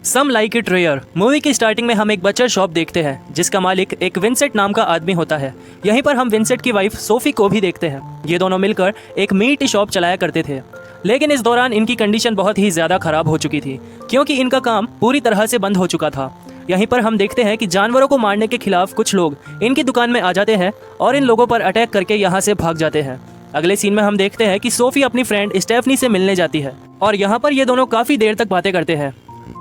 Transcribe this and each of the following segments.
Some like it rare movie की starting में हम एक बचर शॉप देखते हैं जिसका मालिक एक विंसेंट नाम का आदमी होता है। यहीं पर हम विंसेंट की वाइफ सोफी को भी देखते हैं। ये दोनों मिलकर एक मीट शॉप चलाया करते थे, लेकिन इस दौरान इनकी कंडीशन बहुत ही ज़्यादा खराब हो चुकी थी क्योंकि इनका काम पूरी तरह से बंद हो चुका था। यहीं पर हम देखते हैं कि जानवरों को मारने के खिलाफ कुछ लोग इनकी दुकान में आ जाते हैं और इन लोगों पर अटैक करके यहाँ से भाग जाते हैं। अगले सीन में हम देखते हैं कि सोफी अपनी फ्रेंड स्टेफनी से मिलने जाती है और यहाँ पर ये दोनों काफ़ी देर तक बातें करते हैं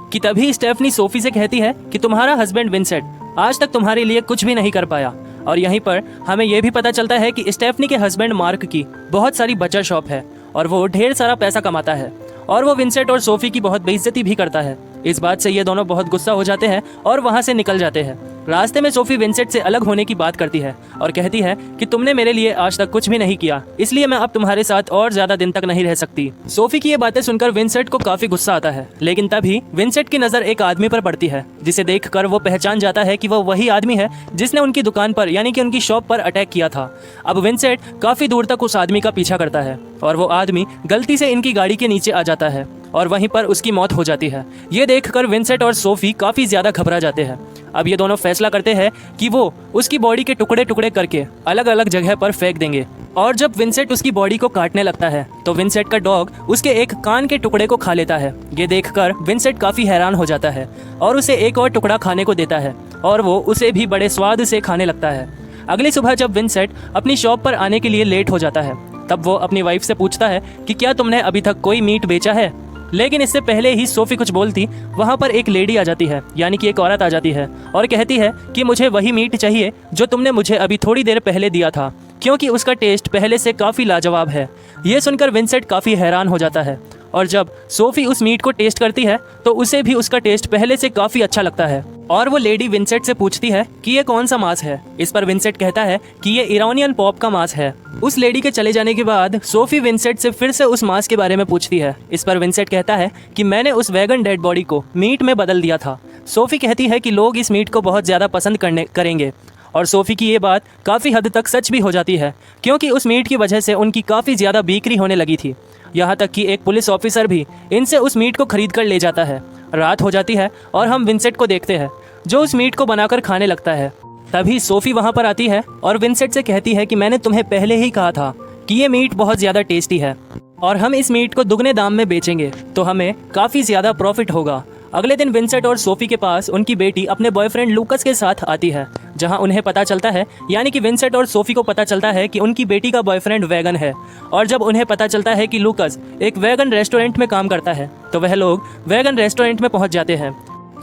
कि तभी स्टेफनी सोफी से कहती है कि तुम्हारा हस्बैंड विंसेंट आज तक तुम्हारे लिए कुछ भी नहीं कर पाया। और यहीं पर हमें यह भी पता चलता है कि स्टेफनी के हस्बैंड मार्क की बहुत सारी बचर शॉप है और वो ढेर सारा पैसा कमाता है और वो विंसेंट और सोफी की बहुत बेइज्जती भी करता है। इस बात से ये दोनों बहुत गुस्सा हो जाते हैं और वहाँ से निकल जाते हैं। रास्ते में सोफी विंसेंट से अलग होने की बात करती है और कहती है कि तुमने मेरे लिए आज तक कुछ भी नहीं किया, इसलिए मैं अब तुम्हारे साथ और ज्यादा दिन तक नहीं रह सकती। सोफी की ये बातें सुनकर विंसेंट को काफी गुस्सा आता है, लेकिन तभी विंसेंट की नजर एक आदमी पर पड़ती है जिसे देखकर वो पहचान जाता है कि वो वही आदमी है जिसने उनकी दुकान पर यानी कि उनकी शॉप पर अटैक किया था। अब विंसेंट काफी दूर तक उस आदमी का पीछा करता है और वो आदमी गलती से इनकी गाड़ी के नीचे आ जाता है और वहीं पर उसकी मौत हो जाती है। ये देखकर विंसेंट और सोफी काफ़ी ज़्यादा घबरा जाते हैं। अब ये दोनों फैसला करते हैं कि वो उसकी बॉडी के टुकड़े टुकड़े करके अलग अलग जगह पर फेंक देंगे। और जब विंसेंट उसकी बॉडी को काटने लगता है तो विंसेंट का डॉग उसके एक कान के टुकड़े को खा लेता है। ये देखकर विंसेंट काफ़ी हैरान हो जाता है और उसे एक और टुकड़ा खाने को देता है और वो उसे भी बड़े स्वाद से खाने लगता है। अगली सुबह जब विंसेंट अपनी शॉप पर आने के लिए लेट हो जाता है तब वो अपनी वाइफ से पूछता है कि क्या तुमने अभी तक कोई मीट बेचा है। लेकिन इससे पहले ही सोफी कुछ बोलती वहाँ पर एक लेडी आ जाती है यानी कि एक औरत आ जाती है और कहती है कि मुझे वही मीट चाहिए जो तुमने मुझे अभी थोड़ी देर पहले दिया था क्योंकि उसका टेस्ट पहले से काफ़ी लाजवाब है। ये सुनकर विंसेंट काफ़ी हैरान हो जाता है और जब सोफी उस मीट को टेस्ट करती है तो उसे भी उसका टेस्ट पहले से काफ़ी अच्छा लगता है और वो लेडी विंसेंट से पूछती है कि ये कौन सा मांस है। इस पर विंसेंट कहता है कि ये इरानियन पॉप का मांस है। उस लेडी के चले जाने के बाद सोफी विंसेंट से फिर से उस मांस के बारे में पूछती है। इस पर विंसेंट कहता है कि मैंने उस वैगन डेड बॉडी को मीट में बदल दिया था। सोफी कहती है कि लोग इस मीट को बहुत ज़्यादा पसंद करेंगे और सोफी की ये बात काफ़ी हद तक सच भी हो जाती है क्योंकि उस मीट की वजह से उनकी काफ़ी ज़्यादा बिक्री होने लगी थी। यहाँ तक कि एक पुलिस ऑफिसर भी इनसे उस मीट को खरीद कर ले जाता है। रात हो जाती है और हम विंसेंट को देखते हैं जो उस मीट को बनाकर खाने लगता है। तभी सोफी वहाँ पर आती है और विंसेंट से कहती है कि मैंने तुम्हें पहले ही कहा था कि ये मीट बहुत ज़्यादा टेस्टी है और हम इस मीट को दुगने दाम में बेचेंगे तो हमें काफ़ी ज़्यादा प्रॉफिट होगा। अगले दिन विंसेंट और सोफी के पास उनकी बेटी अपने बॉयफ्रेंड लूकस के साथ आती है, जहां उन्हें पता चलता है यानी कि विंसेंट और सोफी को पता चलता है कि उनकी बेटी का बॉयफ्रेंड वैगन है। और जब उन्हें पता चलता है कि लूकस एक वैगन रेस्टोरेंट में काम करता है तो वह लोग वैगन रेस्टोरेंट में पहुंच जाते हैं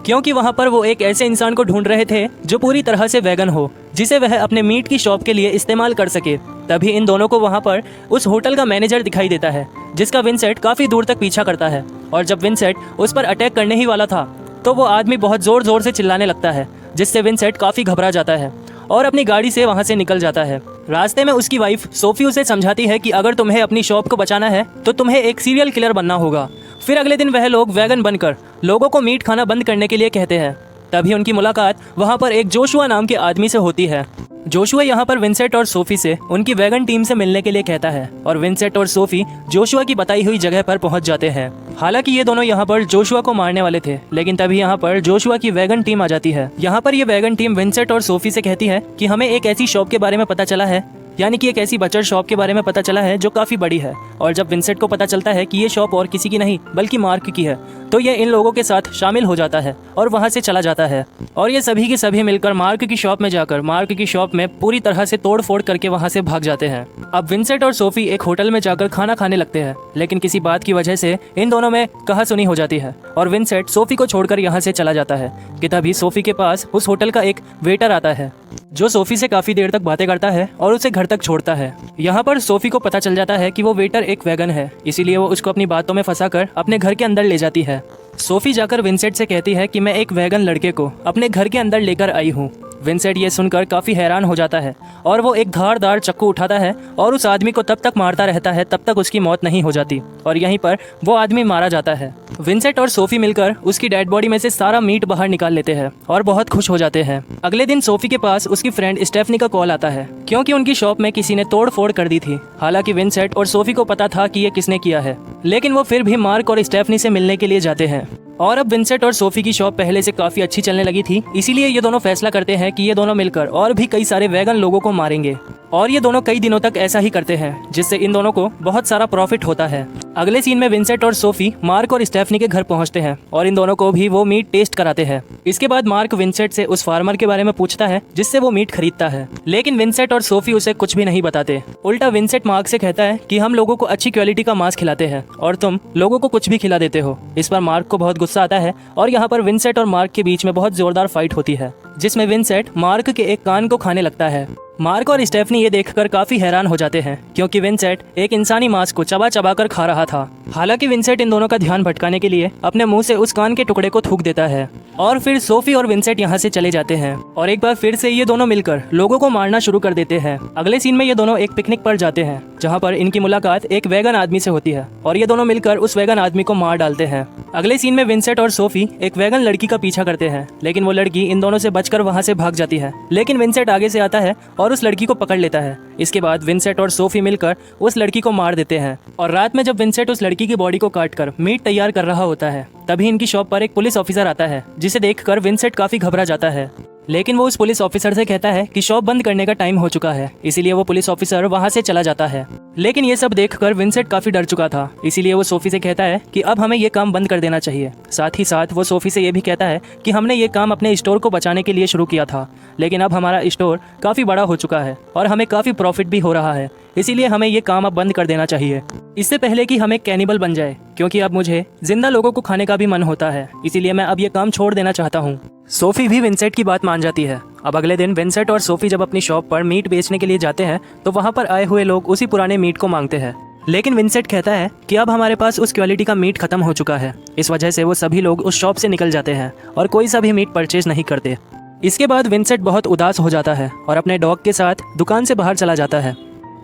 क्योंकि वहां पर वो एक ऐसे इंसान को ढूंढ रहे थे जो पूरी तरह से वैगन हो जिसे वह अपने मीट की शॉप के लिए इस्तेमाल कर सके। तभी इन दोनों को वहां पर उस होटल का मैनेजर दिखाई देता है जिसका विंसेंट काफ़ी दूर तक पीछा करता है और जब विंसेंट उस पर अटैक करने ही वाला था तो वो आदमी बहुत ज़ोर ज़ोर से चिल्लाने लगता है जिससे विंसेंट काफ़ी घबरा जाता है और अपनी गाड़ी से वहाँ से निकल जाता है। रास्ते में उसकी वाइफ सोफी उसे समझाती है कि अगर तुम्हें अपनी शॉप को बचाना है तो तुम्हें एक सीरियल किलर बनना होगा। फिर अगले दिन वह लोग वैगन बनकर लोगों को मीट खाना बंद करने के लिए कहते हैं। तभी उनकी मुलाकात वहाँ पर एक जोशुआ नाम के आदमी से होती है। जोशुआ यहाँ पर विंसेंट और सोफी से उनकी वैगन टीम से मिलने के लिए कहता है और विंसेंट और सोफी जोशुआ की बताई हुई जगह पर पहुंच जाते हैं। हालांकि ये दोनों यहाँ पर जोशुआ को मारने वाले थे, लेकिन तभी यहाँ पर जोशुआ की वैगन टीम आ जाती है। यहाँ पर ये वैगन टीम विंसेंट और सोफी से कहती है कि हमें एक ऐसी शॉप के बारे में पता चला है यानी कि एक ऐसी बचर शॉप के बारे में पता चला है जो काफ़ी बड़ी है। और जब विंसेंट को पता चलता है कि ये शॉप और किसी की नहीं बल्कि मार्क की है तो ये इन लोगों के साथ शामिल हो जाता है और वहाँ से चला जाता है और ये सभी के सभी मिलकर मार्क की शॉप में जाकर मार्क की शॉप में पूरी तरह से तोड़ फोड़ करके वहाँ से भाग जाते हैं। अब विंसेंट और सोफी एक होटल में जाकर खाना खाने लगते हैं, लेकिन किसी बात की वजह से इन दोनों में कहासुनी हो जाती है और विंसेंट सोफी को छोड़कर यहाँ से चला जाता है कि तभी सोफी के पास उस होटल का एक वेटर आता है जो सोफी से काफ़ी देर तक बातें करता है और उसे घर तक छोड़ता है। यहाँ पर सोफी को पता चल जाता है कि वो वेटर एक वैगन है, इसीलिए वो उसको अपनी बातों में फंसाकर अपने घर के अंदर ले जाती है। सोफी जाकर विंसेंट से कहती है कि मैं एक वैगन लड़के को अपने घर के अंदर लेकर आई हूँ। विंसेंट ये सुनकर काफ़ी हैरान हो जाता है और वो एक धारदार चाकू उठाता है और उस आदमी को तब तक मारता रहता है तब तक उसकी मौत नहीं हो जाती और यहीं पर वो आदमी मारा जाता है। विंसेंट और सोफी मिलकर उसकी डेड बॉडी में से सारा मीट बाहर निकाल लेते हैं और बहुत खुश हो जाते हैं। अगले दिन सोफी के पास उसकी फ्रेंड स्टेफनी का कॉल आता है क्योंकि उनकी शॉप में किसी ने तोड़ फोड़ कर दी थी। हालांकि विंसेंट और सोफी को पता था कि ये किसने किया है, लेकिन वो फिर भी मार्क और स्टेफनी से मिलने के लिए जाते हैं। और अब विंसेंट और सोफी की शॉप पहले से काफी अच्छी चलने लगी थी, इसीलिए ये दोनों फैसला करते हैं कि ये दोनों मिलकर और भी कई सारे वेगन लोगों को मारेंगे। और ये दोनों कई दिनों तक ऐसा ही करते हैं, जिससे इन दोनों को बहुत सारा प्रॉफिट होता है। अगले सीन में विंसेंट और सोफी मार्क और स्टेफनी के घर पहुंचते हैं और इन दोनों को भी वो मीट टेस्ट कराते हैं। इसके बाद मार्क विंसेंट से उस फार्मर के बारे में पूछता है जिससे वो मीट खरीदता है, लेकिन विंसेंट और सोफी उसे कुछ भी नहीं बताते। उल्टा विंसेंट मार्क से कहता है कि हम लोगों को अच्छी क्वालिटी का मांस खिलाते हैं और तुम लोगों को कुछ भी खिला देते हो। इस पर मार्क को बहुत गुस्सा आता है और यहाँ पर विंसेंट और मार्क के बीच में बहुत जोरदार फाइट होती है, जिसमें विंसेंट मार्क के एक कान को खाने लगता है। मार्क और स्टेफनी ये देखकर काफी हैरान हो जाते हैं, क्योंकि विंसेंट एक इंसानी मांस को चबा चबा कर खा रहा था। हालांकि विंसेंट इन दोनों का ध्यान भटकाने के लिए अपने मुंह से उस कान के टुकड़े को थूक देता है और फिर सोफी और विंसेंट यहाँ से चले जाते हैं और एक बार फिर से ये दोनों मिलकर लोगों को मारना शुरू कर देते हैं। अगले सीन में ये दोनों एक पिकनिक पर जाते हैं, जहाँ पर इनकी मुलाकात एक वेगन आदमी से होती है और ये दोनों मिलकर उस वेगन आदमी को मार डालते हैं। अगले सीन में विंसेंट और सोफी एक वेगन लड़की का पीछा करते हैं, लेकिन वो लड़की इन दोनों से बचकर वहाँ से भाग जाती है। लेकिन विंसेंट आगे से आता है और उस लड़की को पकड़ लेता है। इसके बाद विंसेंट और सोफी मिलकर उस लड़की को मार देते हैं और रात में जब विंसेंट उस लड़की की बॉडी को काटकर मीट तैयार कर रहा होता है, तभी इनकी शॉप पर एक पुलिस ऑफिसर आता है, जिसे देखकर विंसेंट काफी घबरा जाता है। लेकिन वो उस पुलिस ऑफिसर से कहता है कि शॉप बंद करने का टाइम हो चुका है, इसीलिए वो पुलिस ऑफिसर वहां से चला जाता है। लेकिन ये सब देखकर विंसेंट काफी डर चुका था, इसीलिए वो सोफी से कहता है कि अब हमें ये काम बंद कर देना चाहिए। साथ ही साथ वो सोफी से ये भी कहता है कि हमने ये काम अपने स्टोर को बचाने के लिए शुरू किया था, लेकिन अब हमारा स्टोर काफी बड़ा हो चुका है और हमें काफी प्रॉफिट भी हो रहा है, इसीलिए हमें ये काम अब बंद कर देना चाहिए, इससे पहले कि हम एक कैनिबल बन जाए, क्योंकि अब मुझे जिंदा लोगों को खाने का भी मन होता है, इसीलिए मैं अब ये काम छोड़ देना चाहता हूँ। सोफी भी विंसेंट की बात मान जाती है। अब अगले दिन विंसेंट और सोफी जब अपनी शॉप पर मीट बेचने के लिए जाते हैं, तो वहाँ पर आए हुए लोग उसी पुराने मीट को मांगते हैं, लेकिन विंसेंट कहता है कि अब हमारे पास उस क्वालिटी का मीट खत्म हो चुका है। इस वजह से वो सभी लोग उस शॉप से निकल जाते हैं और कोई सा भी मीट परचेज नहीं करते। इसके बाद विंसेंट बहुत उदास हो जाता है और अपने डॉग के साथ दुकान से बाहर चला जाता है।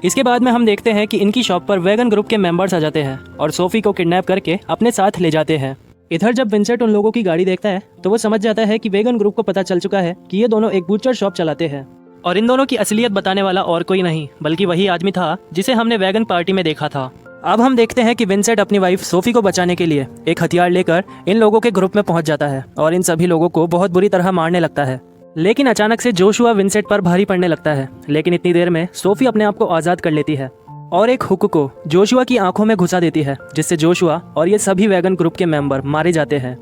इसके बाद में हम देखते हैं कि इनकी शॉप पर वेगन ग्रुप के मेंबर्स आ जाते हैं और सोफी को किडनैप करके अपने साथ ले जाते हैं। इधर जब विंसेंट उन लोगों की गाड़ी देखता है तो वो समझ जाता है कि वेगन ग्रुप को पता चल चुका है कि ये दोनों एक बूचर शॉप चलाते हैं और इन दोनों की असलियत बताने वाला और कोई नहीं बल्कि वही आदमी था जिसे हमने वेगन पार्टी में देखा था। अब हम देखते हैं कि विंसेंट अपनी वाइफ सोफी को बचाने के लिए एक हथियार लेकर इन लोगों के ग्रुप में पहुंच जाता है और इन सभी लोगों को बहुत बुरी तरह मारने लगता है। लेकिन अचानक से जोशुआ विंसेंट पर भारी पड़ने लगता है, लेकिन इतनी देर में सोफी अपने आप को आज़ाद कर लेती है और एक हुक को जोशुआ की आंखों में घुसा देती है, जिससे जोशुआ और ये सभी वेगन ग्रुप के मेंबर मारे जाते हैं।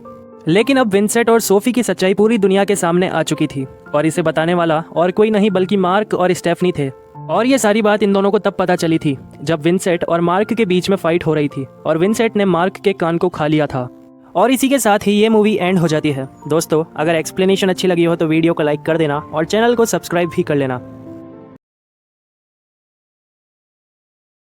लेकिन अब विंसेंट और सोफी की सच्चाई पूरी दुनिया के सामने आ चुकी थी और इसे बताने वाला और कोई नहीं बल्कि मार्क और स्टेफनी थे। और ये सारी बात इन दोनों को तब पता चली थी जब विंसेंट और मार्क के बीच में फाइट हो रही थी और विंसेंट ने मार्क के कान को खा लिया था। और इसी के साथ ही ये मूवी एंड हो जाती है। दोस्तों, अगर एक्सप्लेनेशन अच्छी लगी हो तो वीडियो को लाइक कर देना और चैनल को सब्सक्राइब भी कर लेना।